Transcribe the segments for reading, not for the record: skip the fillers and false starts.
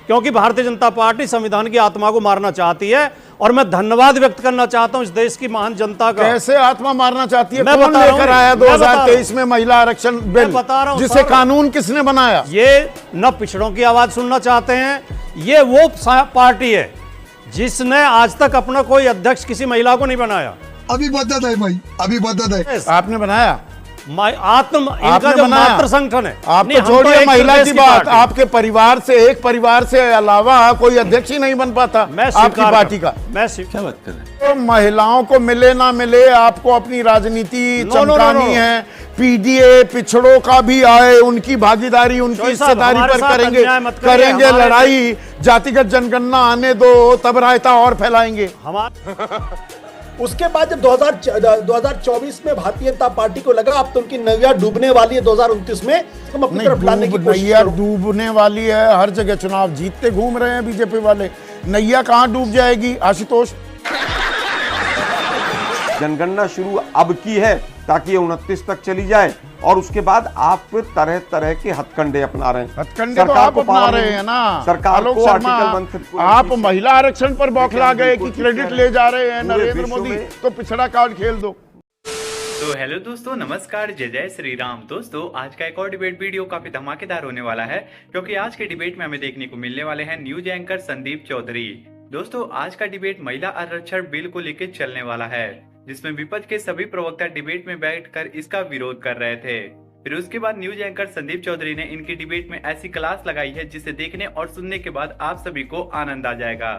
क्योंकि भारतीय जनता पार्टी संविधान की आत्मा को मारना चाहती है। और मैं धन्यवाद व्यक्त करना चाहता हूं इस देश की महान जनता का। कैसे आत्मा मारना चाहती है? मैं कौन बता रहा लेकर हूं, आया मैं बता रहा 2023 में महिला आरक्षण बिल? बता रहा हूं जिसे सर, कानून किसने बनाया? ये न पिछड़ों की आवाज सुनना चाहते हैं। ये वो पार्टी है जिसने आज तक अपना कोई अध्यक्ष किसी महिला को नहीं बनाया। अभी बदत है भाई, अभी बदत है। आपने बनाया? इनका जो मातृ संगठन है। आप तो छोड़िए महिला की बात, आपके परिवार से, एक परिवार से अलावा कोई अध्यक्ष ही नहीं बन पाता आपकी पार्टी का। मैं क्या बात कर रहे तो महिलाओं को मिले ना मिले, आपको अपनी राजनीति चमकानी है। पीडीए पिछड़ों का भी आए, उनकी भागीदारी, उनकी हिस्सेदारी पर करेंगे लड़ाई। जातिगत जनगणना आने दो, तब रायता और फैलाएंगे। उसके बाद जब 2024 में भारतीय जनता पार्टी को लगा अब तो उनकी नैया डूबने वाली है 2029 में, हम अपनी तरफ लाने की कोशिश नैया डूबने वाली है। हर जगह चुनाव जीतते घूम रहे हैं बीजेपी वाले। नैया कहां डूब जाएगी आशुतोष? जनगणना शुरू अब की है ताकि ये 29 तक चली जाए और उसके बाद आप तरह तरह के हथकंडे अपना रहे हैं। हथकंडे तो आप अपना रहे हैं ना। सरकार को आर्टिकल 1 आप महिला आरक्षण पर बौखला गए कि क्रेडिट ले जा रहे हैं नरेंद्र मोदी, तो पिछड़ा कार्ड खेल दो। तो हेलो दोस्तों, नमस्कार, जय जय श्री राम। दोस्तों आज का एक और डिबेट वीडियो काफी धमाकेदार होने वाला है, क्योंकि आज के डिबेट में हमें देखने को मिलने वाले हैं न्यूज एंकर संदीप चौधरी। दोस्तों आज का डिबेट महिला आरक्षण बिल को लेकर चलने वाला है, जिसमें विपक्ष के सभी प्रवक्ता डिबेट में बैठकर इसका विरोध कर रहे थे। फिर उसके बाद न्यूज एंकर संदीप चौधरी ने इनकी डिबेट में ऐसी क्लास लगाई है जिसे देखने और सुनने के बाद आप सभी को आनंद आ जाएगा।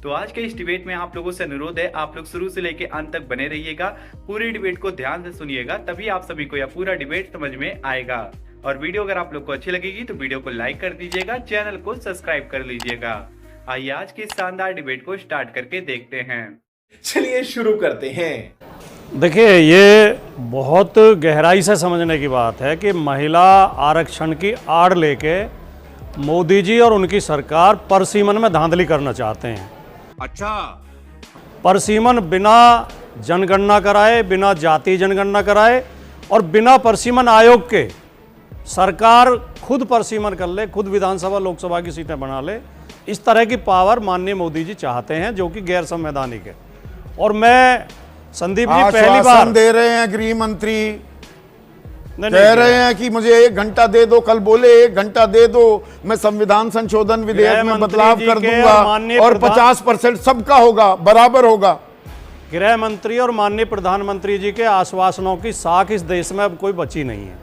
तो आज के इस डिबेट में आप लोगों से अनुरोध है, आप लोग शुरू से लेकर अंत तक बने रहिएगा, पूरी डिबेट को ध्यान से सुनिएगा, तभी आप सभी को यह पूरा डिबेट समझ में आएगा। और वीडियो अगर आप लोग को अच्छी लगेगी तो वीडियो को लाइक कर दीजिएगा, चैनल को सब्सक्राइब कर लीजिएगा। आइए आज की शानदार डिबेट को स्टार्ट करके देखते हैं। चलिए शुरू करते हैं। देखिए, ये बहुत गहराई से समझने की बात है कि महिला आरक्षण की आड़ लेके मोदी जी और उनकी सरकार परसीमन में धांधली करना चाहते हैं। अच्छा, परसीमन बिना जनगणना कराए, बिना जाति जनगणना कराए और बिना परसीमन आयोग के सरकार खुद परसीमन कर ले, खुद विधानसभा लोकसभा की सीटें बना ले। इस तरह की पावर माननीय मोदी जी चाहते हैं, जो कि गैर संवैधानिक है। और मैं संदीप जी पहली बार दे रहे हैं, गृह मंत्री कह रहे हैं कि मुझे 1 घंटा दे दो, कल बोले 1 घंटा दे दो, मैं संविधान संशोधन विधेयक में बदलाव कर दूंगा और 50% सबका होगा, बराबर होगा। गृह मंत्री और माननीय प्रधानमंत्री जी के आश्वासनों की साख इस देश में अब कोई बची नहीं है।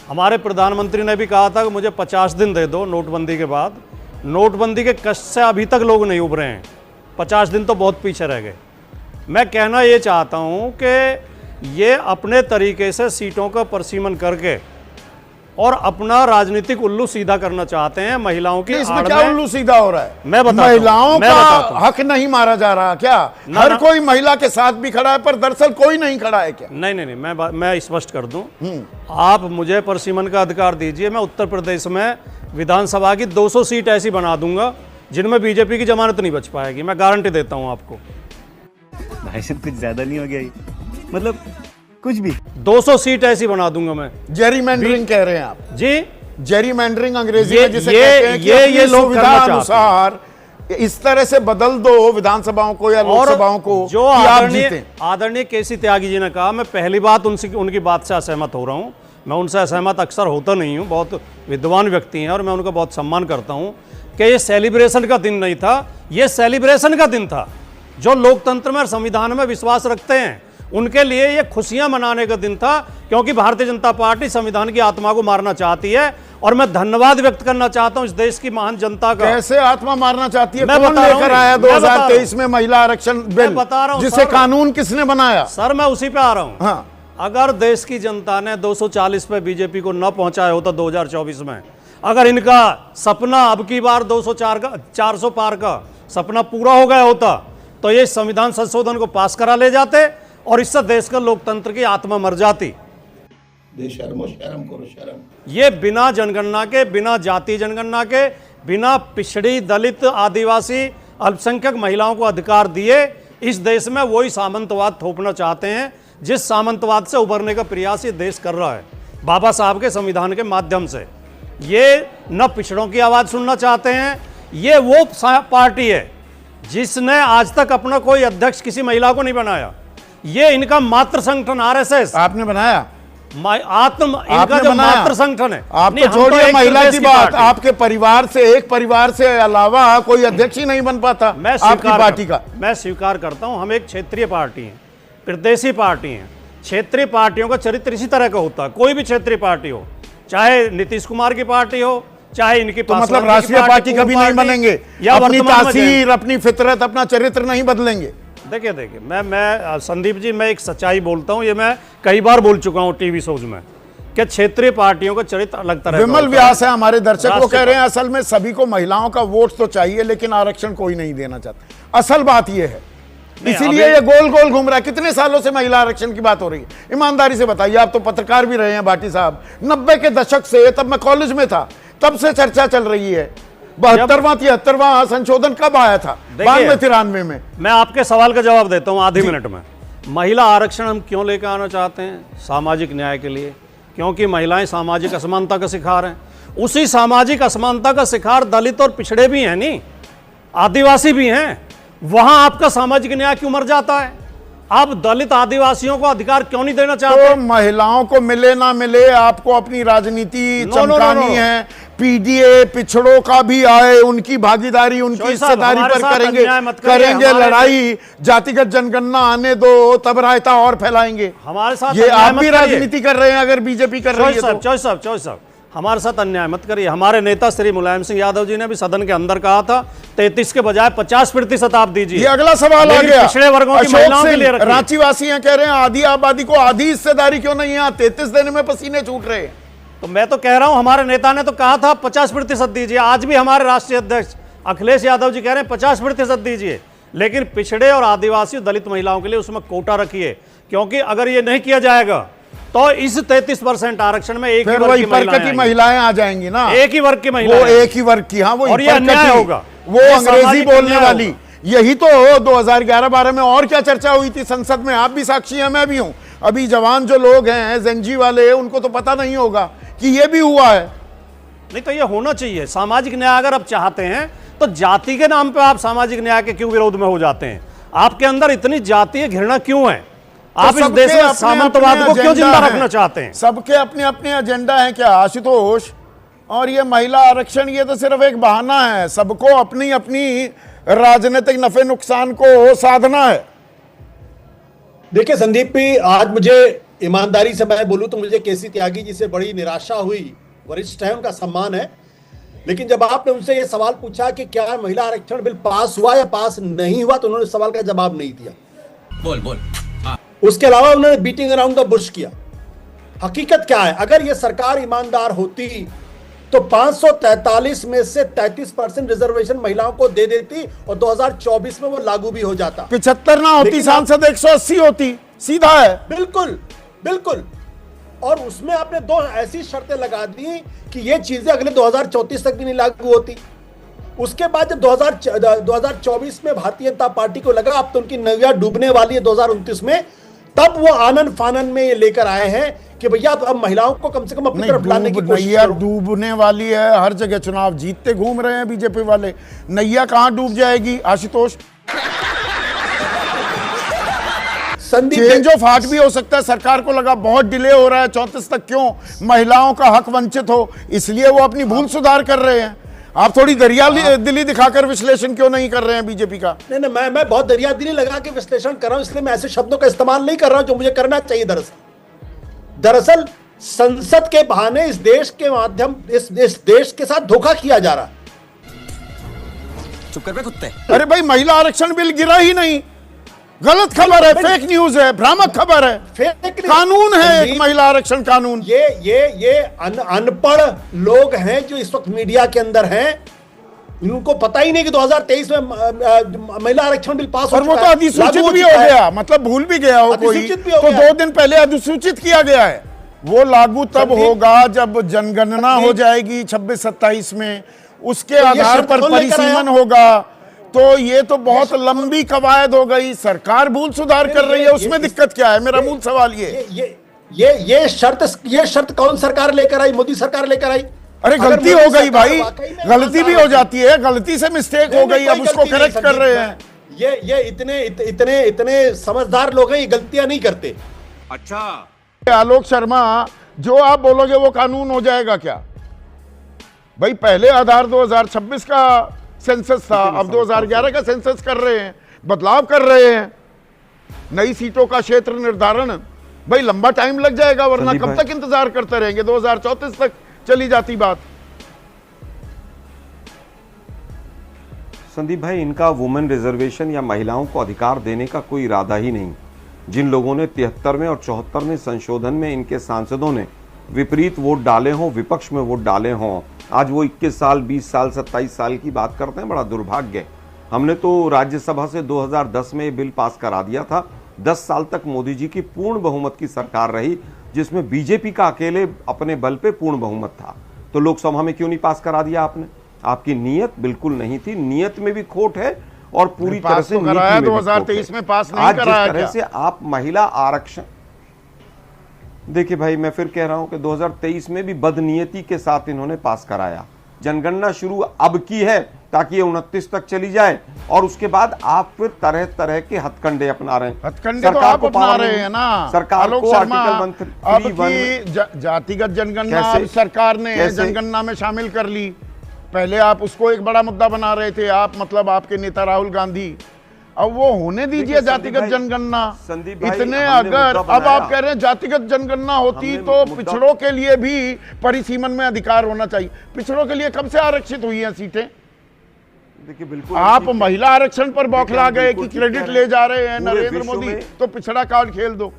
हमारे प्रधानमंत्री ने भी कहा था कि मुझे 50 दिन दे दो नोटबंदी के बाद। नोटबंदी के कष्ट से अभी तक लोग नहीं उभरे हैं, 50 दिन तो बहुत पीछे रह गए। मैं कहना ये चाहता हूं कि ये अपने तरीके से सीटों का परसीमन करके और अपना राजनीतिक उल्लू सीधा करना चाहते हैं महिलाओं की। इसमें क्या उल्लू सीधा हो रहा है? मैं बताता महिलाओं का हक नहीं मारा जा रहा क्या? हर कोई महिला के साथ भी खड़ा है, पर दरअसल कोई नहीं खड़ा है क्या? नहीं, मैं स्पष्ट कर दूं। आप मुझे परसीमन का अधिकार दीजिए, मैं उत्तर प्रदेश में विधानसभा की 200 सीट ऐसी बना दूंगा जिनमें बीजेपी की जमानत नहीं बच पाएगी। मैं गारंटी देता हूं आपको। भाई साहब कुछ ज्यादा नहीं हो गया ये? मतलब कुछ भी 200 सीट ऐसी बना दूंगा मैं। जेरीमैंडरिंग कह रहे हैं आप जी? जेरीमैंडरिंग अंग्रेजी में जिसे कहते हैं कि ये लोग सुविधा अनुसार इस तरह से बदल दो विधानसभाओं को या लोकसभाओं को, जो आदरणीय केसी त्यागी जी ने कहा, मैं पहली बात उनकी बात से असहमत हो रहा हूं। मैं उनसे असहमत अक्सर होता नहीं हूं, बहुत विद्वान व्यक्ति हैं और मैं उनका बहुत सम्मान करता हूं कि ये सेलिब्रेशन का दिन नहीं था, ये सेलिब्रेशन का दिन था। जो लोकतंत्र में और संविधान में विश्वास रखते हैं उनके लिए ये खुशियां मनाने का दिन था, क्योंकि भारतीय जनता पार्टी संविधान की आत्मा को मारना चाहती है। और मैं धन्यवाद व्यक्त करना चाहता हूं इस देश की महान जनता का। कैसे आत्मा मारना चाहती है? कौन लेकर आया 2023 में महिला आरक्षण बिल? जिसे कानून किसने बनाया? सर मैं उसी पे आ रहा हूं। हाँ। अगर देश की जनता ने 240 पे बीजेपी को न पहुंचाया होता 2024 में, अगर इनका सपना अब की बार 400 पार का सपना पूरा हो गया होता, तो ये संविधान संशोधन को पास करा ले जाते और इससे देश का लोकतंत्र की आत्मा मर जाती। शर्म करो शर्म। ये बिना जनगणना के, बिना जाति जनगणना के, बिना पिछड़ी, दलित, आदिवासी, अल्पसंख्यक महिलाओं को अधिकार दिए इस देश में वही सामंतवाद थोपना चाहते हैं, जिस सामंतवाद से उभरने का प्रयास ये देश कर रहा है बाबा साहब के संविधान के माध्यम से। ये न पिछड़ों की आवाज़ सुनना चाहते हैं, ये वो पार्टी है जिसने आज तक अपना कोई अध्यक्ष किसी महिला को नहीं बनाया। ये इनका मातृ संगठन आरएसएस आपने बनाया, इनका जो मातृ संगठन है। आप नहीं, तो हम तो छोड़िए एक महिला प्रदेश की की बात, पार्टी। आपके परिवार से, एक परिवार से अलावा कोई अध्यक्ष ही नहीं बन पाता मैं आपकी पार्टी का। मैं स्वीकार करता हूं, हम एक क्षेत्रीय पार्टी हैं, प्रदेशी पार्टी हैं। क्षेत्रीय पार्टियों का चरित्र इसी तरह का होता है, कोई भी क्षेत्रीय पार्टी हो, चाहे नीतीश कुमार की पार्टी हो, चाहे इनकी तो मतलब राष्ट्रीय पार्टी कभी नहीं बनेंगे, या अपनी तासीर, अपनी फितरत, अपना चरित्र नहीं बदलेंगे। देखिए मैं संदीप जी, मैं एक सच्चाई बोलता हूं, ये मैं कई बार बोल चुका हूं टीवी शोज में कि क्षेत्रीय पार्टियों का चरित्र अलग तरह का विमल होता व्यास है हमारे दर्शक, वो कह रहे हैं असल में सभी को महिलाओं का वोट तो चाहिए लेकिन आरक्षण कोई नहीं देना चाहता। असल बात यह है, इसीलिए ये गोल गोल घूम रहा है। कितने सालों से महिला आरक्षण की बात हो रही है, ईमानदारी से बताइए। आप तो पत्रकार भी रहे हैं भाटी साहब, 90 के दशक से, तब मैं कॉलेज में था, तब से चर्चा चल रही है। 72वां 73वां संशोधन कब आया था? 92-93 में। मैं आपके सवाल का जवाब देता हूं आधी मिनट में। महिला आरक्षण हम क्यों लेकर आना चाहते हैं? सामाजिक न्याय के लिए, क्योंकि महिलाएं सामाजिक असमानता का शिकार हैं। उसी सामाजिक असमानता का शिकार दलित और पिछड़े भी हैं, नहीं आदिवासी भी हैं। वहां आपका सामाजिक न्याय क्यों मर जाता है? आप दलित आदिवासियों को अधिकार क्यों नहीं देना चाहते? तो महिलाओं को मिले ना मिले, आपको अपनी राजनीति चमकानी है। पीडीए पिछड़ों का भी आए, उनकी भागीदारी, उनकी हिस्सेदारी पर करेंगे लड़ाई। जातिगत जनगणना आने दो, तब रायता और फैलाएंगे। हमारे साथ ये आप भी राजनीति कर रहे हैं अगर बीजेपी कर रही है तो। चौधरी साहब हमारे साथ अन्याय मत करिए। हमारे नेता श्री मुलायम सिंह यादव जी ने भी सदन के अंदर कहा था 33 के बजाय 50% आप दीजिए। ये अगला सवाल आ गया, पिछड़े वर्गों की महिलाओं के लिए रखिए। रांची वासी हैं, कह रहे हैं आधी आबादी को आधी हिस्सेदारी क्यों नहीं है? 33 देने में पसीने छूट रहे हैं। तो मैं तो कह रहा हूं, हमारे नेता ने तो कहा था 50% दीजिए। आज भी हमारे राष्ट्रीय अध्यक्ष अखिलेश यादव जी कह रहे हैं 50% दीजिए, लेकिन पिछड़े और आदिवासी दलित महिलाओं के लिए उसमें कोटा रखिए, क्योंकि अगर ये नहीं किया जाएगा तो इस 33% आरक्षण में एक ही वर्ग की महिलाएं आ जाएंगी ना, एक ही वर्ग की महिलाएं, वो एक ही वर्ग की। हाँ, वो और ये अन्याय होगा, वो अंग्रेजी बोलने वाली। यही तो 2011-12 में और क्या चर्चा हुई थी संसद में, आप भी साक्षी हैं, मैं भी हूं। अभी जवान जो लोग हैं जेनजी वाले, उनको तो पता नहीं होगा कि ये भी हुआ है। नहीं तो ये होना चाहिए। सामाजिक न्याय अगर आप चाहते हैं तो जाति के नाम पे आप सामाजिक न्याय के क्यों विरोध में हो जाते हैं? आपके अंदर इतनी जातीय घृणा क्यों है? आप इस देश में सामंतवाद को क्यों जिंदा रखना चाहते हैं? सबके अपने अपने एजेंडा है क्या आशुतोष? और ये महिला आरक्षण ये तो सिर्फ एक बहाना है, सबको अपनी अपनी राजनीतिक नफे नुकसान को साधना है। देखिए संदीप जी, आज मुझे ईमानदारी से मैं बोलूं तो मुझे केसी त्यागी जी से बड़ी निराशा हुई। वरिष्ठ है, उनका सम्मान है, लेकिन जब आपने उनसे ये सवाल पूछा कि क्या महिला आरक्षण बिल पास हुआ या पास नहीं हुआ, तो उन्होंने सवाल का जवाब नहीं दिया। बोल उसके अलावा उन्होंने बीटिंग अराउंड द बुश किया। हकीकत क्या है? अगर ये सरकार ईमानदार होती तो 543 में से 33% रिजर्वेशन महिलाओं को दे देती और 2024 में वो लागू भी हो जाता। 75 ना होती, सांसद 180 होती, सीधा है। बिल्कुल बिल्कुल। और उसमें आपने दो ऐसी शर्तें लगा दी कि ये चीजें अगले 2034 तक भी नहीं लागू होती। उसके बाद जब 2024 में भारतीय जनता पार्टी को लगा अब तो उनकी नैया डूबने वाली है 2029 में, तब वो आनन फानन में ये लेकर आए हैं कि भैया अब महिलाओं को कम से कम अपनी तरफ लाने की कोशिश करो। डूबने वाली है, हर जगह चुनाव जीतते घूम रहे हैं बीजेपी वाले। नैया कहां डूब जाएगी आशुतोष? चेंज ऑफ हार्ट भी हो सकता है। सरकार को लगा बहुत डिले हो रहा है 34 तक, क्यों महिलाओं का हक वंचित हो, इसलिए वो अपनी भूल सुधार कर रहे हैं। आप थोड़ी दरिया दिली दिखाकर विश्लेषण क्यों नहीं कर रहे हैं बीजेपी का? नहीं, मैं बहुत दरिया दिली लगा के विश्लेषण कर रहा हूं, इसलिए मैं ऐसे शब्दों का इस्तेमाल नहीं कर रहा हूं जो मुझे करना चाहिए। दरअसल संसद के बहाने इस देश के माध्यम इस देश के साथ धोखा किया जा रहा है। चुप कर बे कुत्ते। अरे भाई, महिला आरक्षण बिल गिरा ही नहीं, गलत खबर है, फेक न्यूज है, भ्रामक खबर है। फेक कानून है एक महिला आरक्षण कानून। ये अनपढ़ लोग हैं जो इस वक्त मीडिया के अंदर हैं, इनको पता ही नहीं कि 2023 में महिला आरक्षण बिल पास हो चुका है। और वो तो अधिसूचित भी हो गया, मतलब भूल भी गया हो कोई तो 2 दिन पहले अधिसूचित किया गया है। वो लागू तब होगा जब जनगणना हो जाएगी 26-27 में, उसके आधार पर परिसीमन होगा। तो ये तो बहुत लंबी कवायद हो गई। सरकार भूल सुधार कर रही है, उसमें दिक्कत क्या है? मेरा मूल सवाल ये शर्त कौन सरकार लेकर आई? मोदी सरकार लेकर आई। अरे अगर गलती मोदी हो गई सरकार भाई, वाकई में गलती भी हो जाती है, गलती से मिस्टेक हो गई, अब उसको करेक्ट कर रहे हैं। ये इतने समझदार लोग हैं, ये गलतियां नहीं करते। आलोक शर्मा, जो आप बोलोगे वो कानून हो जाएगा क्या भाई? पहले आधार 2026 का सेंसस था, अब 2011 का सेंसस कर रहे हैं, बदलाव कर रहे हैं, नई सीटों का क्षेत्र निर्धारण। भाई लंबा टाइम लग जाएगा, वरना कब तक इंतजार करते रहेंगे? 2034 तक चली जाती बात। संदीप भाई, इनका वुमेन रिजर्वेशन या महिलाओं को अधिकार देने का कोई इरादा ही नहीं। जिन लोगों ने 73वें और 74वें संशोधन में इनके सांसदों ने विपरीत वोट डाले हों, विपक्ष में वोट डाले हों, आज वो 21 साल, 20 साल, 27 साल की बात करते हैं, बड़ा दुर्भाग्य। हमने तो राज्यसभा से 2010 में ये बिल पास करा दिया था। 10 साल तक मोदी जी की पूर्ण बहुमत की सरकार रही, जिसमें बीजेपी का अकेले अपने बल पे पूर्ण बहुमत था। तो लोकसभा में क्यों नहीं पास करा दिया आपने? आपकी नीयत बिल्कुल नहीं थी, नीयत में भी खोट है और पूरी तरह से कराया 2023 में पास नहीं कराया। जिस तरह से आप महिला आरक्षण, देखिए भाई, मैं फिर कह रहा हूं कि 2023 में भी बदनीयती के साथ इन्होंने पास कराया। जनगणना शुरू अब की है ताकि ये 29 तक चली जाए, और उसके बाद आप फिर तरह तरह के हथकंडे अपना रहे हैं। हथकंडे तो आप अपना रहे हैं ना सरकार को। अब की जातिगत जनगणना अब सरकार ने जनगणना में शामिल कर ली। पहले आप उसको एक बड़ा मुद्दा बना रहे थे, आप मतलब आपके नेता राहुल गांधी। अब वो होने दीजिए जातिगत जनगणना। इतने अगर अब आप कह रहे हैं जातिगत जनगणना होती तो पिछड़ों के लिए भी परिसीमन में अधिकार होना चाहिए। पिछड़ों के लिए कब से आरक्षित हुई हैं सीटें? देखिए बिल्कुल आप महिला आरक्षण पर बौखला गए कि क्रेडिट ले जा रहे हैं नरेंद्र मोदी, तो पिछड़ा कार्ड खेल दो।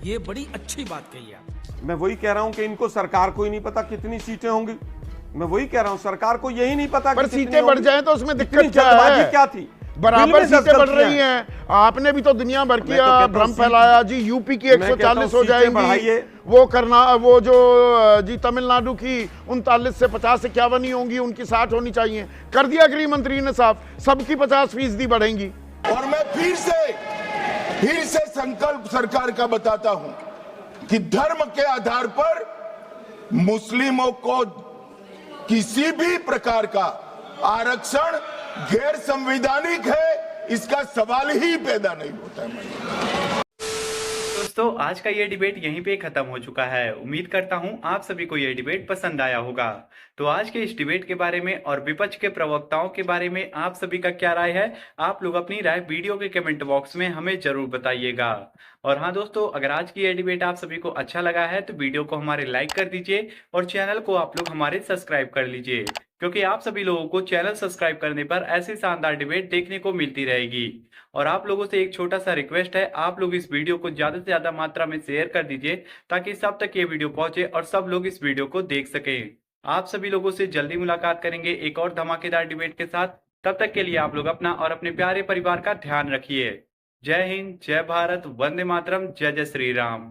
ये बड़ी अच्छी बात कही आप। मैं वही कह रहा हूं कि इनको सरकार को ही नहीं पता कितनी सीटें होंगी। मैं वही कह रहा हूं, सरकार को यही नहीं पता। पर सीटें बढ़ जाए तो उसमें दिक्कत क्या थी? बराबर सीटें बढ़ रही हैं। आपने भी तो दुनिया भर की भ्रम फैलाया जी, यूपी की 140 हो जाएंगी, वो करना, वो जो जी तमिलनाडु की 39 से 50 51 ही होंगी, उनकी 60 होनी चाहिए। कर दिया गृह मंत्री ने साफ, सबकी 50% बढ़ेंगी। और मैं फिर से संकल्प सरकार का बताता हूं कि धर्म के आधार पर मुस्लिमों को किसी भी प्रकार का आरक्षण गैर संवैधानिक है, इसका सवाल ही पैदा नहीं होता है। दोस्तों, आज का ये डिबेट यहीं पे खत्म हो चुका है। उम्मीद करता हूँ आप सभी को ये डिबेट पसंद आया होगा। तो आज के इस डिबेट के बारे में और विपक्ष के प्रवक्ताओं के बारे में आप सभी का क्या राय है? आप लोग अपनी राय वीडियो के कमेंट बॉक्स में हमें जरूर बताइएगा। और हाँ दोस्तों, अगर आज की ये डिबेट आप सभी को अच्छा लगा है तो वीडियो को हमारे लाइक कर दीजिए और चैनल को आप लोग हमारे सब्सक्राइब कर लीजिए, क्योंकि आप सभी लोगों को चैनल सब्सक्राइब करने पर ऐसी शानदार डिबेट देखने को मिलती रहेगी। और आप लोगों से एक छोटा सा रिक्वेस्ट है, आप लोग इस वीडियो को ज्यादा से ज्यादा मात्रा में शेयर कर दीजिए ताकि सब तक ये वीडियो पहुंचे और सब लोग इस वीडियो को देख सकें। आप सभी लोगों से जल्दी मुलाकात करेंगे एक और धमाकेदार डिबेट के साथ। तब तक के लिए आप लोग अपना और अपने प्यारे परिवार का ध्यान रखिए। जय हिंद, जय भारत, वंदे मातरम, जय जय श्री राम।